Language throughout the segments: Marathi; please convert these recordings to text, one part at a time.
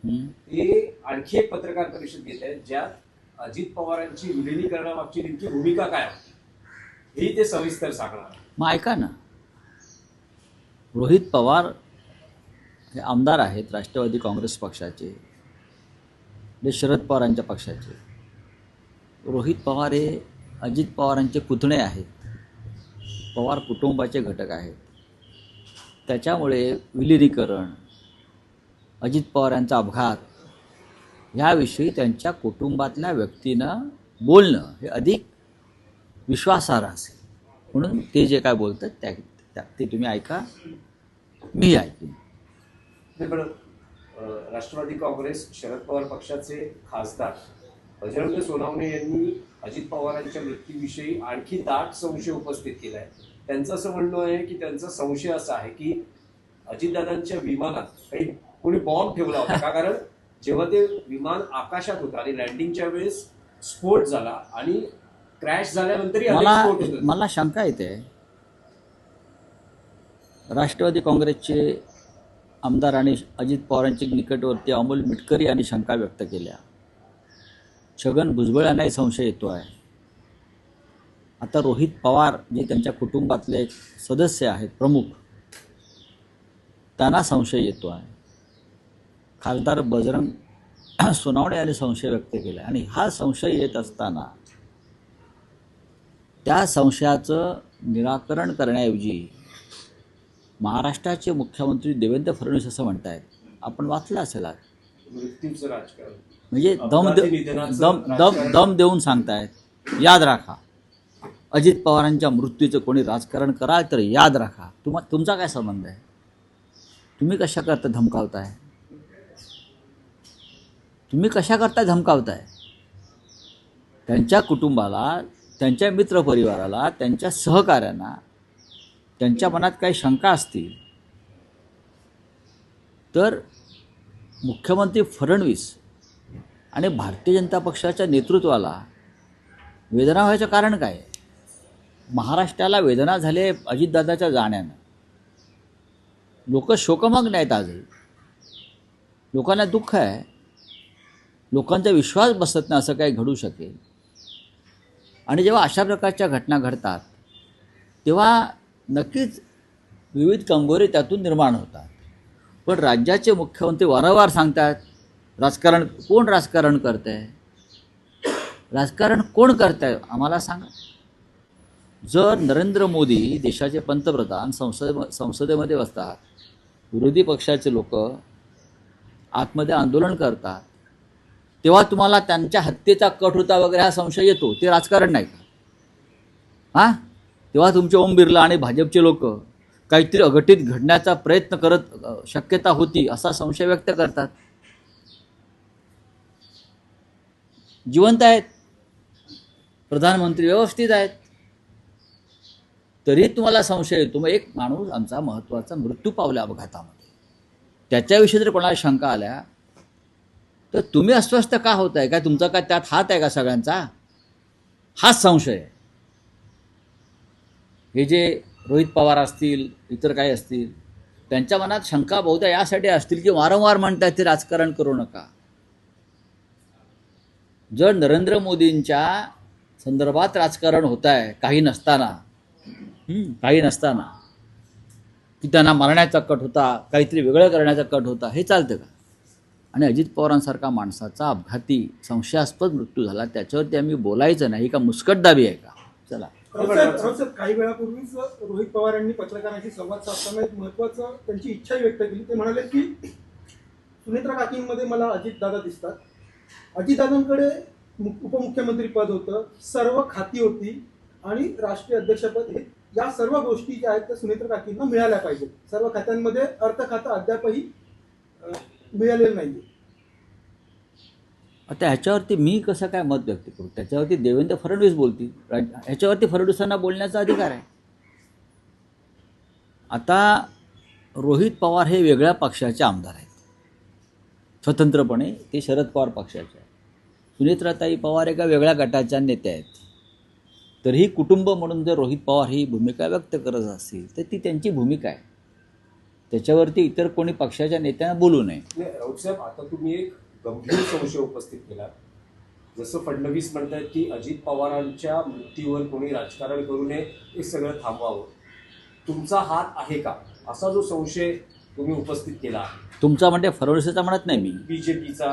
ते आणखी एक पत्रकार परिषद घेत आहेत ज्यात अजित पवारांची विलिनीकरणामागची नेमकी भूमिका काय आहे हे ते सविस्तर सांगणार. मग ऐका ना, रोहित पवार हे आमदार आहेत राष्ट्रवादी काँग्रेस पक्षाचे, जे शरद पवारांच्या पक्षाचे. रोहित पवार हे अजित पवारांचे पुतणे आहेत, पवार कुटुंबाचे घटक आहेत. त्याच्यामुळे विलिनीकरण, अजित पवारांचा अपघात ह्याविषयी त्यांच्या कुटुंबातल्या व्यक्तीनं बोलणं हे अधिक विश्वासार्ह असेल. म्हणून ते जे काय बोलतात ते तुम्ही ऐका, मी ऐकेन. पण राष्ट्रवादी काँग्रेस शरद पवार पक्षाचे खासदार बजरंग सोनवणे यांनी अजित पवारांच्या मृत्यूविषयी आणखी दाट संशय उपस्थित केलाय. त्यांचं असं म्हणणं आहे की त्यांचा संशय असा आहे की अजितदादांच्या विमानात काही कोणी बॉम्ब ठेवला होता का, कारण जेव्हा ते विमान आकाशात होतं आणि लँडिंगच्या वेळेस स्फोट झाला आणि क्रॅश झाल्यानंतरही स्फोट होता. मला शंका येते, राष्ट्रवादी काँग्रेसचे आमदार आणि अजित पवारांच्या निकटवर्ती अमोल मिटकरी यांनी शंका व्यक्त केल्या. छगन भुजबळ यांनाही संशय येतो आहे. आता रोहित पवार जे त्यांच्या कुटुंबातले एक सदस्य आहेत प्रमुख, त्यांना संशय येतो आहे. खासदार बजरंग सोनवणे यांनी संशय व्यक्त केला आणि हा संशय येत असताना त्या संशयाचं निराकरण करण्याऐवजी महाराष्ट्राचे मुख्यमंत्री देवेंद्र फडणवीस असं म्हणतायत, आपण वाचलं असेल, मृत्यूचं राजकारण म्हणजे दम देऊन सांगतायत, याद राखा अजित पवारांच्या मृत्यूचं कोणी राजकारण कराल तर याद राखा. तुमचा काय संबंध आहे? तुम्ही कशा करता धमकावताय? त्यांच्या कुटुंबाला, त्यांच्या मित्रपरिवाराला, त्यांच्या सहकाऱ्यांना त्यांच्या मनात काही शंका असतील तर मुख्यमंत्री फडणवीस आणि भारतीय जनता पक्षाच्या नेतृत्वाला वेदना व्हायचं कारण काय? महाराष्ट्राला वेदना झाले अजितदादाच्या जाण्यानं. लोक शोकमग्न आहेत आजही, लोकांना दुःख आहे, लोकांचा विश्वास बसत नाही असं काही घडू शकेल. आणि जेव्हा अशा प्रकारच्या घटना घडतात तेव्हा नक्कीच विविध कंगोरे त्यातून निर्माण होतात. पण राज्याचे मुख्यमंत्री वारंवार सांगतात, कोण राजकारण करत आहे? राजकारण कोण करत आहे आम्हाला सांगा. जर नरेंद्र मोदी देशाचे पंतप्रधान संसदेमध्ये बसतात, विरोधी पक्षाचे लोक आतमध्ये आंदोलन करतात, तेव्हा तुम्हाला त्यांच्या हत्येचा कट होता वगैरे हा संशय येतो, ते राजकारण नाही का? हां, तेव्हा तुमचे ओम बिर्ला आणि भाजपचे लोक काहीतरी अघटित घडण्याचा प्रयत्न करत शक्यता होती असा संशय व्यक्त करतात. जिवंत आहेत, प्रधानमंत्री व्यवस्थित आहेत, तरी तुम्हाला संशय येतो. मग एक माणूस आमचा महत्त्वाचा मृत्यू पावला अपघातामध्ये, त्याच्याविषयी जर कोणाला शंका आल्या तर तुम्ही अस्वस्थ का होताय? काय तुमचा काय त्यात हात आहे का सगळ्यांचा? हाच संशय आहे. हे जे रोहित पवार असतील, इतर काही असतील, त्यांच्या मनात शंका बहुधा यासाठी असतील की वारंवार म्हणतात ते राजकारण करू नका. जर नरेंद्र मोदींच्या संदर्भात राजकारण होत आहे काही नसताना की त्यांना मारण्याचा कट होता, काहीतरी वेगळं करण्याचा कट होता, हे चालतं का? आणि अजित पवारांसारखा माणसाचा अपघाती संशयास्पद मृत्यू झाला, त्याच्यावरती आम्ही बोलायचं नाही का मुस्कटदाबी आहे का? चला. काही वेळापूर्वीच रोहित पवार यांनी पत्रकारांशी संवाद साधताना एक महत्वाचं त्यांची इच्छा व्यक्त केली. ते म्हणाले की सुनेत्रा काकींमध्ये मला अजितदादा दिसतात, अजितदादांकडे उपमुख्यमंत्री पद होतं, सर्व खाती होती आणि राष्ट्रीय अध्यक्षपद, हे या सर्व गोष्टी ज्या आहेत त्या सुनेत्रा काकींना मिळाल्या पाहिजेत. सर्व खात्यांमध्ये अर्थ खातं अद्यापही मिळालेलं नाही. आता ह्याच्यावरती मी कसं काय मत व्यक्त करू? त्याच्यावरती देवेंद्र फडणवीस बोलतील, ह्याच्यावरती फडणवीसांना बोलण्याचा अधिकार आहे. आता रोहित पवार हे वेगळ्या पक्षाचे आमदार आहेत, स्वतंत्रपणे ते शरद पवार पक्षाचे आहेत. सुनेत्राताई पवार एका वेगळ्या गटाच्या नेत्या आहेत. तरीही कुटुंब म्हणून जर रोहित पवार ही भूमिका व्यक्त करत असतील तर ती त्यांची भूमिका आहे. त्याच्यावरती इतर कोणी पक्षाच्या नेत्यांना बोलू नये. नाही, राऊत साहेब, आता तुम्ही एक गंभीर संशय उपस्थित केला. जसं फडणवीस म्हणतात की अजित पवारांच्या मृत्यूवर कोणी राजकारण करू नये, हे सगळं थांबवावं. तुमचा हात आहे का, असा जो संशय तुम्ही उपस्थित केला आहे तुमचा म्हणजे फडणवीसचा म्हणत नाही मी. बीजेपीचा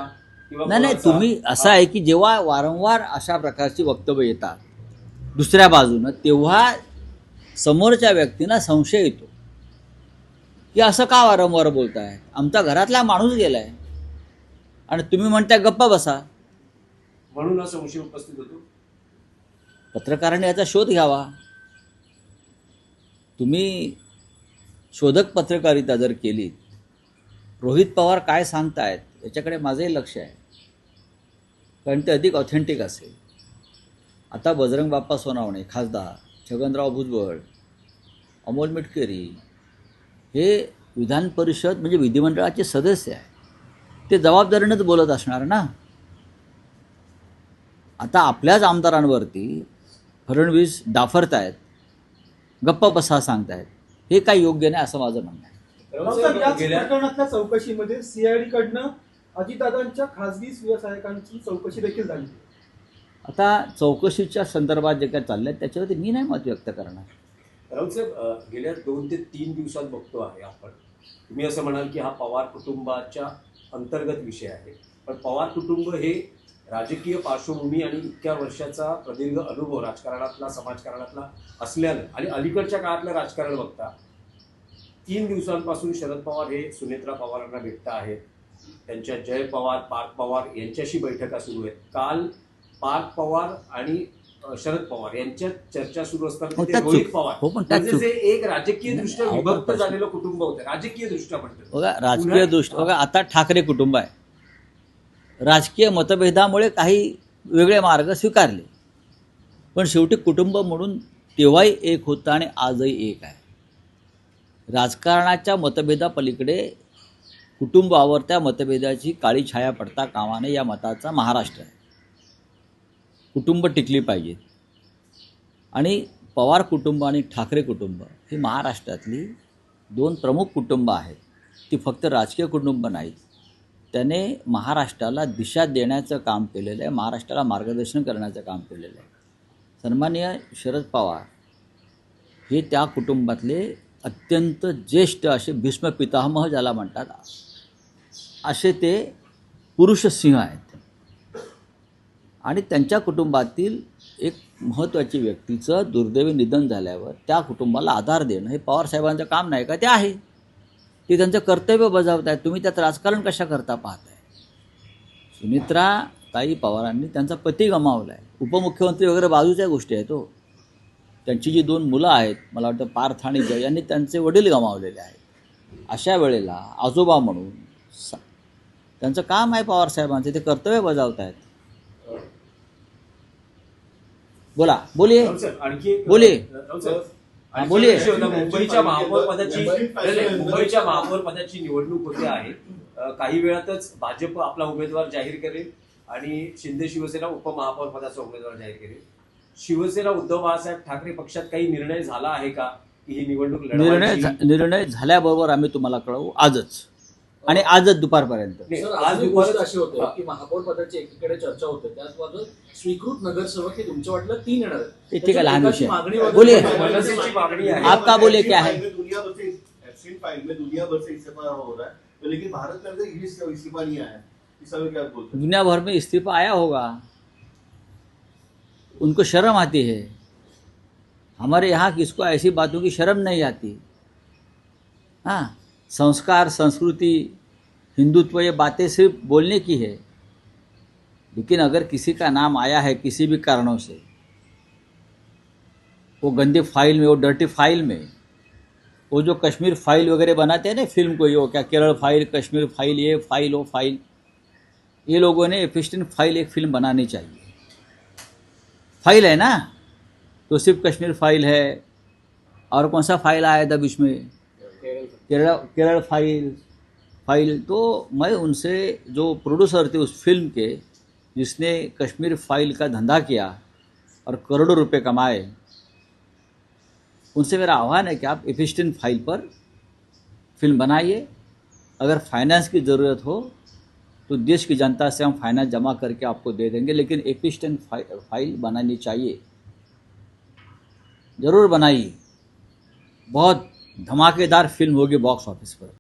किंवा नाही कोणाचा? तुम्ही असं आहे की जेव्हा वारंवार अशा प्रकारची वक्तव्य येतात दुसऱ्या बाजूनं, तेव्हा समोरच्या व्यक्तींना संशय येतो की असं का वारंवार बोलताय, आमचा घरातला माणूस गेलाय आणि तुम्ही म्हणताय गप्पा बसा. म्हणून हा संशय उपस्थित होतो. पत्रकारांनी याचा शोध घ्यावा. तुम्ही शोधक पत्रकारिता जर केलीत, रोहित पवार काय सांगतायत याच्याकडे माझंही लक्ष आहे, कारण ते अधिक ऑथेंटिक असेल. आता बजरंग बाप्पा सोनावणे खासदार, छगनराव भुजबळ, अमोल मिटकरी हे विधान परिषद म्हणजे विधिमंडळाचे सदस्य आहे, ते जबाबदारीनंच बोलत असणार ना. आता आपल्याच आमदारांवरती फडणवीस डाफरतायत, गप्पा बसा सांगतायत, हे काही योग्य नाही असं माझं म्हणणं आहे. राऊत याच साहेब, गेल्या प्रकरणातल्या चौकशीमध्ये सीआयडी कडनं अजितदादांच्या खासगी व्यावसायिकांची चौकशी देखील झाली. आता चौकशीच्या संदर्भात जे काय चाललंय त्याच्यावरती मी नाही मत व्यक्त करणार. राऊत साहेब, गेल्या 2 ते 3 दिवसात बघतो आहे आपण, तुम्ही असं म्हणाल की हा पवार कुटुंबाच्या अंतर्गत विषय आहे, पण पवार कुटुंब हे राजकीय पार्श्वभूमी आणि इतक्या वर्षाचा प्रदीर्घ अनुभव राजकारणातला, समाजकारणातला असल्यानं आणि अलीकडच्या काळातलं राजकारण बघता 3 दिवसांपासून शरद पवार हे सुनेत्रा पवारांना भेटत आहेत. त्यांच्या जय पवार, पार्थ पवार यांच्याशी बैठका सुरू आहेत. काल पार्थ पवार आणि शरद पवार यांच्यात चर्चा सुरू असताना हो, तिथे त्यात रोहित चूक. पवार हो, पण त्यात म्हणजे चूक. जे एक राजकीय दृष्ट्या नाही, विभक्त अहो, झालेलं कुटुंब होतं, राजकीय दृष्ट्या म्हणतो. बघा राजकीय दृष्टी, बघा आता ठाकरे कुटुंब आहे, राजकीय मतभेदामुळे काही वेगळे मार्ग स्वीकारले, पण शेवटी कुटुंब म्हणून तेव्हाही एक होतं आणि आजही एक आहे. राजकारणाच्या मतभेदापलीकडे कुटुंबावर त्या मतभेदाची काळी छाया पडता कामा नये, या मताचा महाराष्ट्र आहे. कुटुंब टिकली पाहिजेत. आणि पवार कुटुंब आणि ठाकरे कुटुंब ही महाराष्ट्रातली 2 प्रमुख कुटुंब आहेत. ती फक्त राजकीय कुटुंब नाहीत. त्याने महाराष्ट्राला दिशा देण्याचं काम केलेलं आहे, महाराष्ट्राला मार्गदर्शन करण्याचं काम केलेलं आहे. सन्माननीय शरद पवार हे त्या कुटुंबातले अत्यंत ज्येष्ठ असे भीष्म पितामह ज्याला म्हणतात, असे ते पुरुष सिंह आहेत. आणि त्यांच्या कुटुंबातील एक महत्त्वाची व्यक्तीचं दुर्दैवी निधन झाल्यावर त्या कुटुंबाला आधार देणं हे पवारसाहेबांचं काम नाही का? ते आहे, ते त्यांचं कर्तव्य बजावत आहेत. तुम्ही त्यात राजकारण कशा करता पाहताय? सुनित्रा ताई पवारांनी त्यांचा पती गमावला आहे, उपमुख्यमंत्री वगैरे बाजूच्या गोष्टी आहेत. हो, त्यांची जी 2 मुलं आहेत, मला वाटतं पार्थ आणि जय, यांनी त्यांचे वडील गमावलेले आहेत. अशा वेळेला आजोबा म्हणून त्यांचं काम आहे पवारसाहेबांचं, ते कर्तव्य बजावत आहेत. बोला, बोलिये, राऊत साहेब, आणखी एक- बोलिये. राऊत साहेब, आणखी बोलिये. एक विषय होता. मुंबईच्या महापौर पदाची निवडणूक होते आहे. काही वेळातच भाजप आपला उमेदवार जाहीर करेल आणि शिंदे शिवसेना उपमहापौर पदाचा उमेदवार जाहीर करेल. शिवसेना उद्धव बाळासाहेब ठाकरे पक्षात काही निर्णय झाला आहे का की ही निवडणूक लढवायची? निर्णय झाल्याबरोबर आम्ही तुम्हाला कळवू, आजच आणि आजच दुपारपर्यंत. नाही, सर, आज अजून एक गोष्ट दुपारच- अशी होते हा. की महापौर पदाची एकीकडे चर्चा होते, त्याच बाजूला स्वीकृत नगरसेवक हे तुमच्या वाटलं 3 येणार आहेत. ते ठीक आहे, लहान त्याची विषय. मागणी वगैरे बोलिये. मनसेची मागणी आहे. आप का बोले क्या है? दुनिया भर से एब्सेंट फाइल में दुनिया भर से इस्तीफा हो रहा है, तो लेकिन भारत में अभी तक इस्तीफा नहीं आया है. इस समय क्या बोलते हैं? दुनिया भर में इस्तीफा आया होगा, उनको शर्म आती है. हमारे यहाँ किसको ऐसी बातों की शर्म नहीं आती. हाँ, संस्कार, संस्कृति, हिंदुत्व, ये बातें सिर्फ बोलने की है, लेकिन अगर किसी का नाम आया है किसी भी कारणों से, वो गंदे फाइल में, वो डर्टी फाइल में, वो जो कश्मीर फाइल वगैरह बनाते हैं ना फिल्म को, ये वो क्या केरल फाइल, कश्मीर फाइल, ये फाइल, वो फाइल, ये लोगों ने एफिस्टिन फाइल एक फिल्म बनानी चाहिए. फाइल है ना, तो सिर्फ कश्मीर फाइल है, और कौन सा फाइल आया था बीच में, केरल फाइल. तो मैं उनसे, जो प्रोड्यूसर थे उस फिल्म के, जिसने कश्मीर फाइल का धंधा किया और करोड़ों रुपए कमाए, उनसे मेरा आह्वान है कि आप एफिस्टिन फाइल पर फिल्म बनाइए, अगर फाइनेंस की ज़रूरत हो तो देश की जनता से हम फाइनेंस जमा करके आपको दे देंगे, लेकिन एफिशिएंट फाइल बनानी चाहिए, ज़रूर बनाइए। बहुत धमाकेदार फिल्म होगी बॉक्स ऑफिस पर।